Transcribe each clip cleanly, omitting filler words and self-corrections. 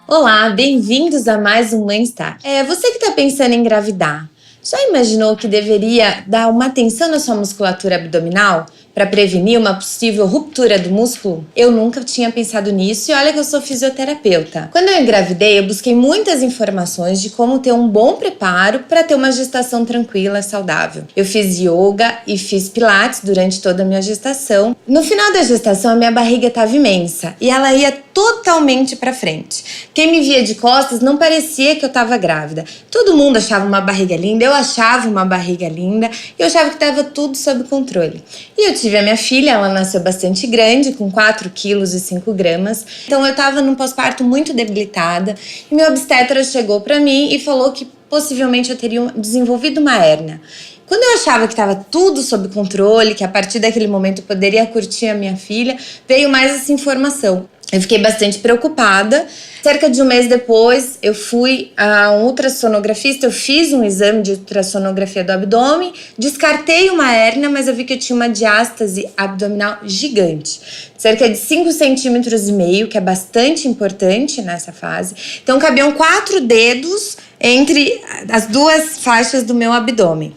Olá, bem-vindos a mais um Mãe-Estar. Você que está pensando em engravidar, já imaginou que deveria dar uma atenção na sua musculatura abdominal para prevenir uma possível ruptura do músculo? Eu nunca tinha pensado nisso e olha que eu sou fisioterapeuta. Quando eu engravidei, eu busquei muitas informações de como ter um bom preparo para ter uma gestação tranquila e saudável. Eu fiz yoga e fiz pilates durante toda a minha gestação. No final da gestação, a minha barriga estava imensa e ela ia totalmente para frente. Quem me via de costas não parecia que eu estava grávida. Todo mundo achava uma barriga linda, eu achava uma barriga linda e eu achava que estava tudo sob controle. E eu tive a minha filha, ela nasceu bastante grande, com 4 quilos e 5 gramas. Então eu estava num pós-parto muito debilitada e meu obstetra chegou para mim e falou que possivelmente eu teria desenvolvido uma hérnia. Quando eu achava que estava tudo sob controle, que a partir daquele momento eu poderia curtir a minha filha, veio mais essa informação. Eu fiquei bastante preocupada. Cerca de um mês depois, eu fui a um ultrassonografista, eu fiz um exame de ultrassonografia do abdômen, descartei uma hérnia, mas eu vi que eu tinha uma diástase abdominal gigante, cerca de 5,5 centímetros, que é bastante importante nessa fase. Então, cabiam 4 dedos entre as duas faixas do meu abdômen.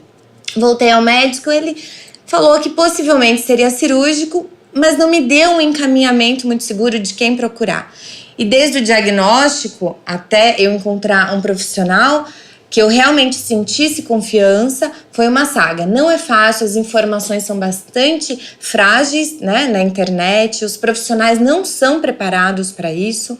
Voltei ao médico, ele falou que possivelmente seria cirúrgico, mas não me deu um encaminhamento muito seguro de quem procurar. E desde o diagnóstico até eu encontrar um profissional que eu realmente sentisse confiança, foi uma saga. Não é fácil, as informações são bastante frágeis, né, na internet, os profissionais não são preparados para isso.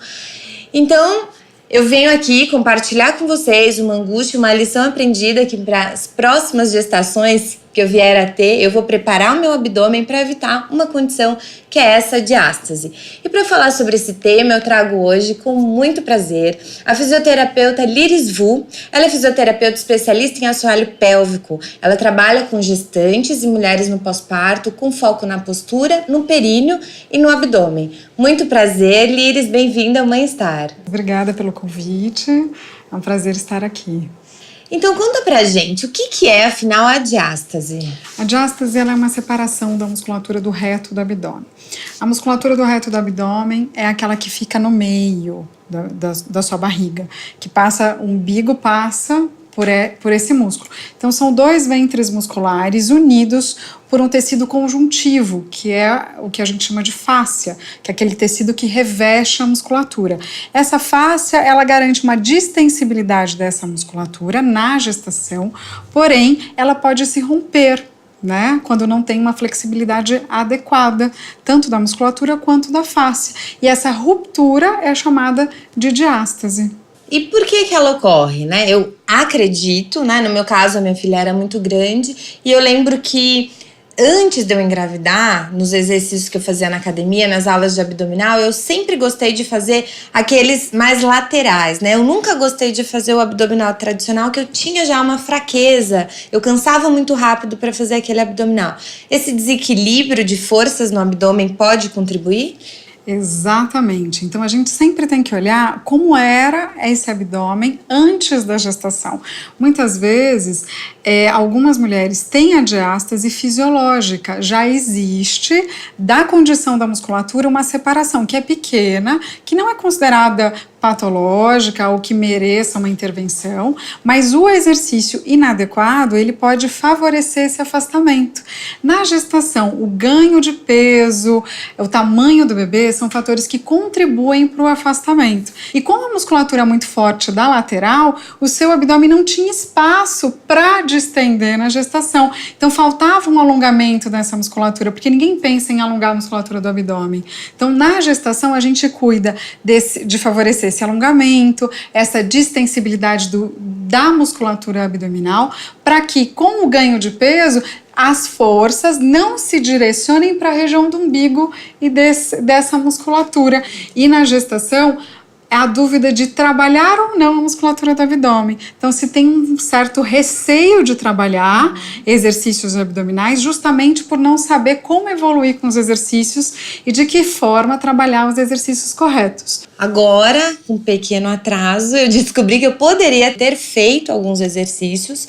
Então, eu venho aqui compartilhar com vocês uma angústia, uma lição aprendida que para as próximas gestações que eu vier a ter, eu vou preparar o meu abdômen para evitar uma condição que é essa diástase. E para falar sobre esse tema, eu trago hoje, com muito prazer, a fisioterapeuta Liris Vu. Ela é fisioterapeuta especialista em assoalho pélvico. Ela trabalha com gestantes e mulheres no pós-parto, com foco na postura, no períneo e no abdômen. Muito prazer, Liris, bem-vinda ao Mãe-Estar. Obrigada pelo convite, é um prazer estar aqui. Então conta pra gente, o que é afinal a diástase? A diástase ela é uma separação da musculatura do reto do abdômen. A musculatura do reto do abdômen é aquela que fica no meio da sua barriga, que passa, o umbigo passa por esse músculo. Então são 2 ventres musculares unidos por um tecido conjuntivo, que é o que a gente chama de fáscia, que é aquele tecido que reveste a musculatura. Essa fáscia, ela garante uma distensibilidade dessa musculatura na gestação, porém, ela pode se romper, né, quando não tem uma flexibilidade adequada, tanto da musculatura quanto da fáscia. E essa ruptura é chamada de diástase. E por que ela ocorre, né? Eu acredito, né? No meu caso, a minha filha era muito grande e eu lembro que antes de eu engravidar, nos exercícios que eu fazia na academia, nas aulas de abdominal, eu sempre gostei de fazer aqueles mais laterais, né? Eu nunca gostei de fazer o abdominal tradicional, que eu tinha já uma fraqueza. Eu cansava muito rápido para fazer aquele abdominal. Esse desequilíbrio de forças no abdômen pode contribuir? Exatamente. Então a gente sempre tem que olhar como era esse abdômen antes da gestação. Muitas vezes, algumas mulheres têm a diástase fisiológica. Já existe da condição da musculatura uma separação que é pequena, que não é considerada patológica ou que mereça uma intervenção, mas o exercício inadequado, ele pode favorecer esse afastamento. Na gestação, o ganho de peso, o tamanho do bebê são fatores que contribuem para o afastamento. E com a musculatura muito forte da lateral, o seu abdômen não tinha espaço para distender na gestação. Então faltava um alongamento dessa musculatura, porque ninguém pensa em alongar a musculatura do abdômen. Então na gestação a gente cuida de favorecer esse alongamento, essa distensibilidade da musculatura abdominal, para que com o ganho de peso as forças não se direcionem para a região do umbigo e dessa musculatura. E na gestação, é a dúvida de trabalhar ou não a musculatura do abdômen. Então, se tem um certo receio de trabalhar exercícios abdominais, justamente por não saber como evoluir com os exercícios e de que forma trabalhar os exercícios corretos. Agora, com um pequeno atraso, eu descobri que eu poderia ter feito alguns exercícios,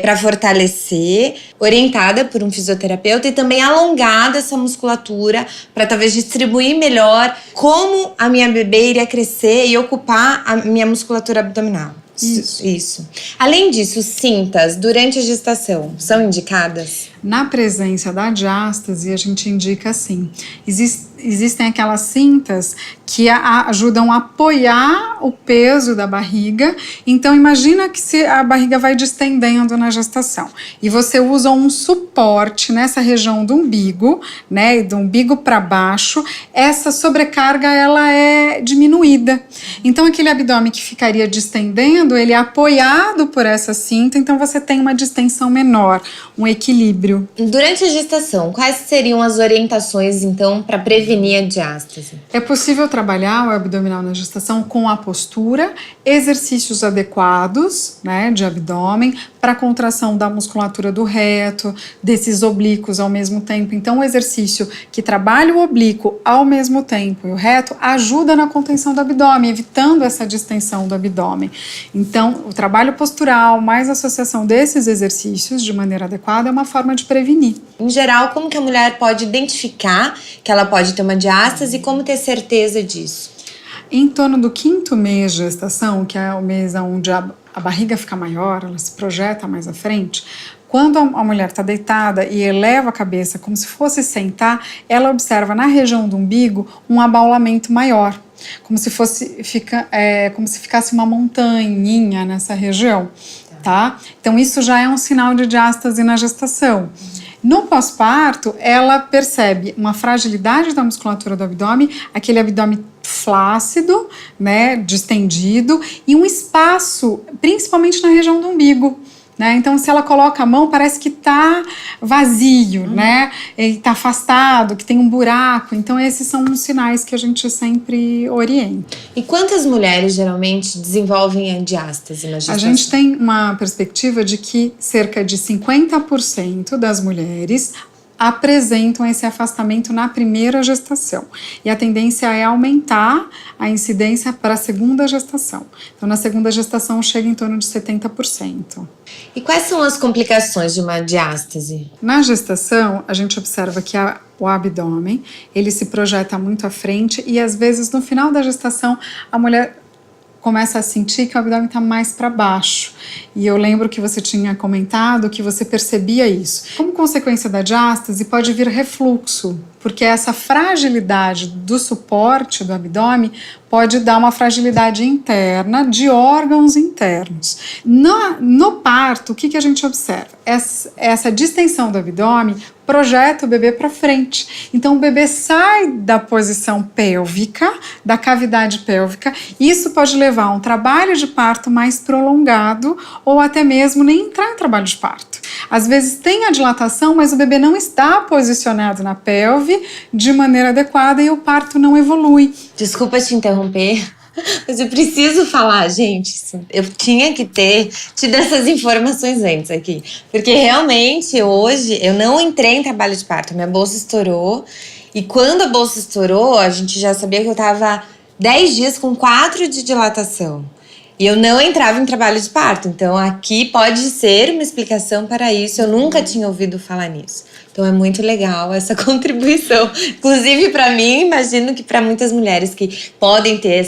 para fortalecer, orientada por um fisioterapeuta e também alongada essa musculatura para talvez distribuir melhor como a minha bebê iria crescer e ocupar a minha musculatura abdominal. Isso. Além disso, cintas durante a gestação são indicadas? Na presença da diástase, a gente indica assim, existem aquelas cintas que ajudam a apoiar o peso da barriga. Então, imagina que se a barriga vai distendendo na gestação e você usa um suporte nessa região do umbigo, né, do umbigo para baixo, essa sobrecarga ela é diminuída. Então, aquele abdômen que ficaria distendendo, ele é apoiado por essa cinta, então você tem uma distensão menor, um equilíbrio. Durante a gestação, quais seriam as orientações, então, para prevenir a diástase? É possível trabalhar o abdominal na gestação com a postura, exercícios adequados, né, de abdômen, para contração da musculatura do reto, desses oblíquos ao mesmo tempo. Então, o exercício que trabalha o oblíquo ao mesmo tempo e o reto ajuda na contenção do abdômen, evitando essa distensão do abdômen. Então, o trabalho postural mais a associação desses exercícios de maneira adequada é uma forma de prevenir. Em geral, como que a mulher pode identificar que ela pode ter uma diástase e como ter certeza disso? Em torno do 5º mês de gestação, que é o mês onde a barriga fica maior, ela se projeta mais à frente, quando a mulher está deitada e eleva a cabeça como se fosse sentar, ela observa na região do umbigo um abaulamento maior, como se ficasse uma montanhinha nessa região, tá? Então isso já é um sinal de diástase na gestação. No pós-parto, ela percebe uma fragilidade da musculatura do abdômen, aquele abdômen flácido, né, distendido, e um espaço, principalmente na região do umbigo. Né? Então, se ela coloca a mão, parece que está vazio, né? Está afastado, que tem um buraco. Então, esses são os sinais que a gente sempre orienta. E quantas mulheres geralmente desenvolvem a diástase na gestação? A gente tem uma perspectiva de que cerca de 50% das mulheres apresentam esse afastamento na primeira gestação. E a tendência é aumentar a incidência para a segunda gestação. Então, na segunda gestação, chega em torno de 70%. E quais são as complicações de uma diástase? Na gestação, a gente observa que o abdômen, ele se projeta muito à frente e, às vezes, no final da gestação, a mulher começa a sentir que o abdômen está mais para baixo. E eu lembro que você tinha comentado que você percebia isso. Como consequência da diástase, pode vir refluxo, porque essa fragilidade do suporte do abdômen pode dar uma fragilidade interna de órgãos internos. No parto, o que a gente observa? Essa distensão do abdômen projeta o bebê para frente. Então, o bebê sai da posição pélvica, da cavidade pélvica. Isso pode levar a um trabalho de parto mais prolongado ou até mesmo nem entrar em trabalho de parto. Às vezes tem a dilatação, mas o bebê não está posicionado na pelve de maneira adequada e o parto não evolui. Desculpa te interromper, mas eu preciso falar, gente. Eu tinha que ter tido essas informações antes aqui. Porque realmente hoje eu não entrei em trabalho de parto. Minha bolsa estourou. E quando a bolsa estourou, a gente já sabia que eu estava 10 dias com 4 de dilatação. E eu não entrava em trabalho de parto. Então aqui pode ser uma explicação para isso. Eu nunca tinha ouvido falar nisso. Então é muito legal essa contribuição. Inclusive para mim, imagino que para muitas mulheres que podem ter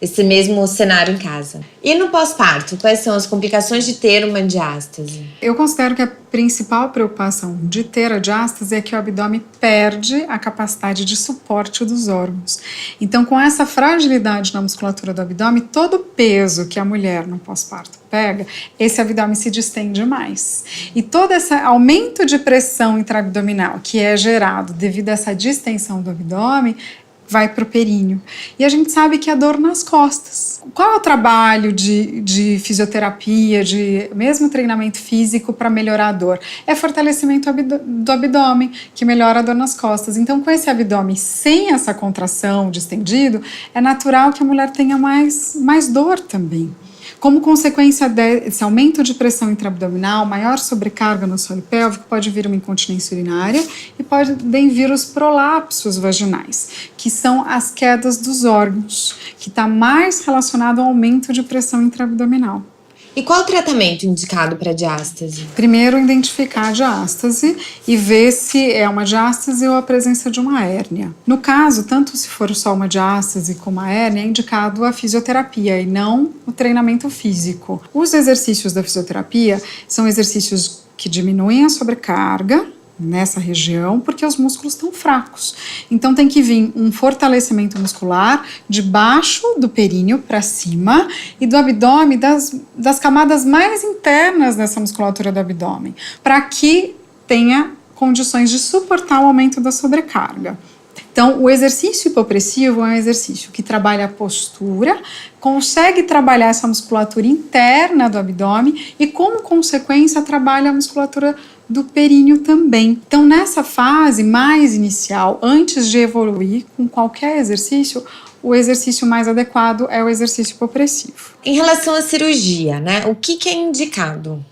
esse mesmo cenário em casa. E no pós-parto, quais são as complicações de ter uma diástase? Eu considero que a principal preocupação de ter a diástase é que o abdômen perde a capacidade de suporte dos órgãos. Então, com essa fragilidade na musculatura do abdômen, todo o peso que a mulher no pós-parto pega, esse abdômen se distende mais. E todo esse aumento de pressão intraabdominal que é gerado devido a essa distensão do abdômen vai para o períneo. E a gente sabe que a dor nas costas. Qual é o trabalho de fisioterapia, de mesmo treinamento físico para melhorar a dor? É fortalecimento do abdômen, que melhora a dor nas costas. Então, com esse abdômen sem essa contração distendido, é natural que a mulher tenha mais dor também. Como consequência desse aumento de pressão intraabdominal, maior sobrecarga no solo pélvico, pode vir uma incontinência urinária e podem vir os prolapsos vaginais, que são as quedas dos órgãos, que está mais relacionado ao aumento de pressão intraabdominal. E qual o tratamento indicado para diástase? Primeiro, identificar a diástase e ver se é uma diástase ou a presença de uma hérnia. No caso, tanto se for só uma diástase como uma hérnia, é indicado a fisioterapia e não o treinamento físico. Os exercícios da fisioterapia são exercícios que diminuem a sobrecarga nessa região, porque os músculos estão fracos. Então tem que vir um fortalecimento muscular de baixo do períneo para cima e do abdômen, das camadas mais internas dessa musculatura do abdômen, para que tenha condições de suportar o aumento da sobrecarga. Então, o exercício hipopressivo é um exercício que trabalha a postura, consegue trabalhar essa musculatura interna do abdômen e, como consequência, trabalha a musculatura do períneo também. Então, nessa fase mais inicial, antes de evoluir com qualquer exercício, o exercício mais adequado é o exercício hipopressivo. Em relação à cirurgia, né? O que é indicado?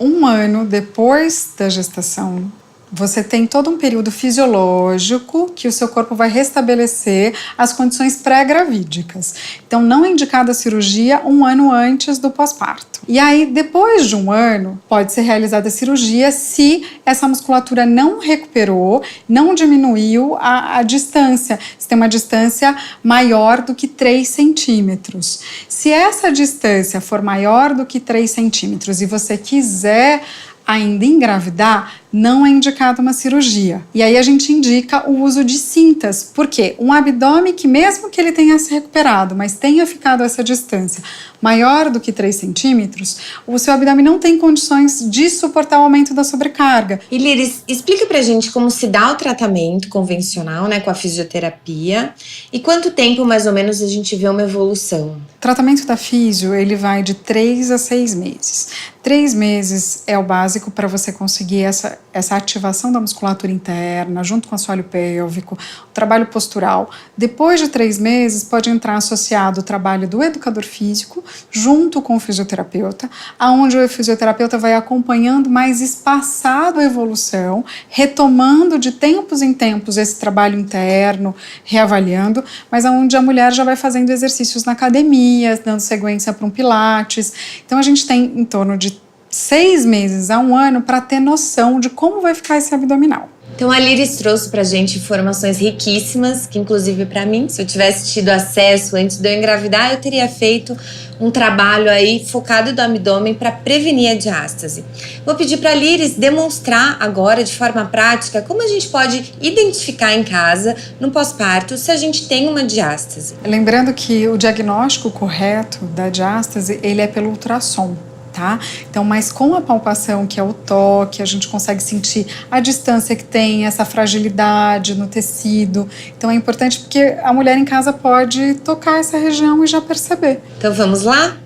1 ano depois da gestação, você tem todo um período fisiológico que o seu corpo vai restabelecer as condições pré-gravídicas. Então, não é indicada a cirurgia 1 ano antes do pós-parto. E aí, depois de 1 ano, pode ser realizada a cirurgia se essa musculatura não recuperou, não diminuiu a distância, se tem uma distância maior do que 3 centímetros. Se essa distância for maior do que 3 centímetros e você quiser ainda engravidar, não é indicada uma cirurgia. E aí a gente indica o uso de cintas, porque um abdômen que, mesmo que ele tenha se recuperado, mas tenha ficado essa distância maior do que 3 centímetros, o seu abdômen não tem condições de suportar o aumento da sobrecarga. E Liris, explica pra gente como se dá o tratamento convencional, né, com a fisioterapia, e quanto tempo, mais ou menos, a gente vê uma evolução. O tratamento da fisio, ele vai de 3 a 6 meses. 3 meses é o básico para você conseguir essa ativação da musculatura interna, junto com o assoalho pélvico, o trabalho postural. Depois de 3 meses, pode entrar associado o trabalho do educador físico, junto com o fisioterapeuta, onde o fisioterapeuta vai acompanhando mais espaçado a evolução, retomando de tempos em tempos esse trabalho interno, reavaliando, mas onde a mulher já vai fazendo exercícios na academia, dando sequência para um pilates. Então a gente tem em torno de 6 meses a 1 ano para ter noção de como vai ficar esse abdominal. Então a Liris trouxe pra gente informações riquíssimas, que inclusive pra mim, se eu tivesse tido acesso antes de eu engravidar, eu teria feito um trabalho aí focado do abdômen para prevenir a diástase. Vou pedir pra Liris demonstrar agora de forma prática como a gente pode identificar em casa, no pós-parto, se a gente tem uma diástase. Lembrando que o diagnóstico correto da diástase, ele é pelo ultrassom. Tá? Então, mas com a palpação, que é o toque, a gente consegue sentir a distância que tem, essa fragilidade no tecido. Então é importante porque a mulher em casa pode tocar essa região e já perceber. Então vamos lá?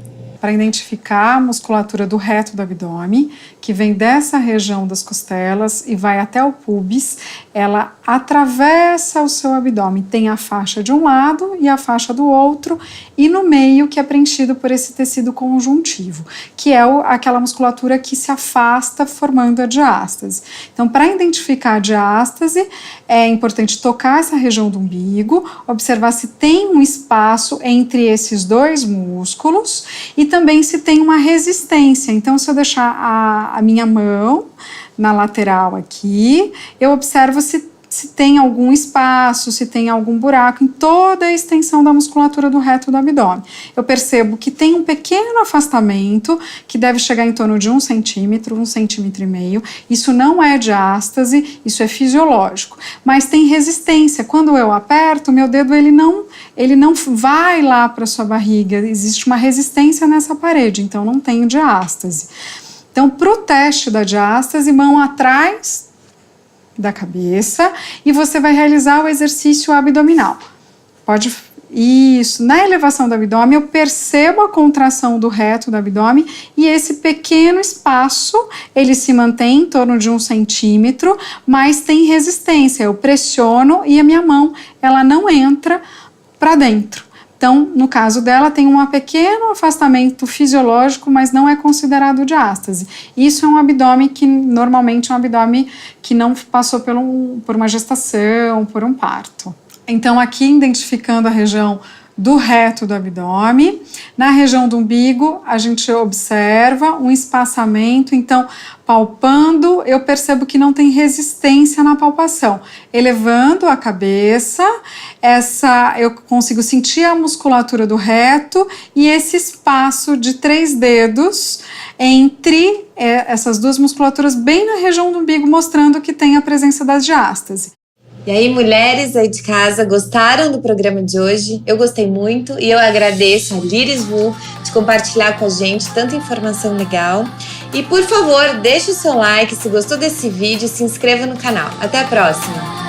Para identificar a musculatura do reto do abdômen, que vem dessa região das costelas e vai até o púbis, ela atravessa o seu abdômen. Tem a faixa de um lado e a faixa do outro, e no meio que é preenchido por esse tecido conjuntivo, que é aquela musculatura que se afasta formando a diástase. Então, para identificar a diástase, é importante tocar essa região do umbigo, observar se tem um espaço entre esses dois músculos e também se tem uma resistência. Então, se eu deixar a minha mão na lateral aqui, eu observo se tem algum espaço, se tem algum buraco em toda a extensão da musculatura do reto do abdômen. Eu percebo que tem um pequeno afastamento, que deve chegar em torno de 1 centímetro, 1,5 centímetros. Isso não é diástase, isso é fisiológico. Mas tem resistência. Quando eu aperto, meu dedo ele não vai lá para sua barriga. Existe uma resistência nessa parede, então não tem diástase. Então, para o teste da diástase, mão atrás da cabeça e você vai realizar o exercício abdominal. Isso, na elevação do abdômen eu percebo a contração do reto do abdômen e esse pequeno espaço, ele se mantém em torno de 1 centímetro, mas tem resistência, eu pressiono e a minha mão, ela não entra para dentro. Então, no caso dela, tem um pequeno afastamento fisiológico, mas não é considerado diástase. Isso é um abdômen que normalmente é um abdômen que não passou por uma gestação, por um parto. Então, aqui identificando a região do reto do abdômen. Na região do umbigo, a gente observa um espaçamento, então, palpando, eu percebo que não tem resistência na palpação. Elevando a cabeça, eu consigo sentir a musculatura do reto e esse espaço de 3 dedos entre essas duas musculaturas bem na região do umbigo, mostrando que tem a presença das diástase. E aí, mulheres aí de casa, gostaram do programa de hoje? Eu gostei muito e eu agradeço a Liris Wu de compartilhar com a gente tanta informação legal. E, por favor, deixe o seu like se gostou desse vídeo e se inscreva no canal. Até a próxima!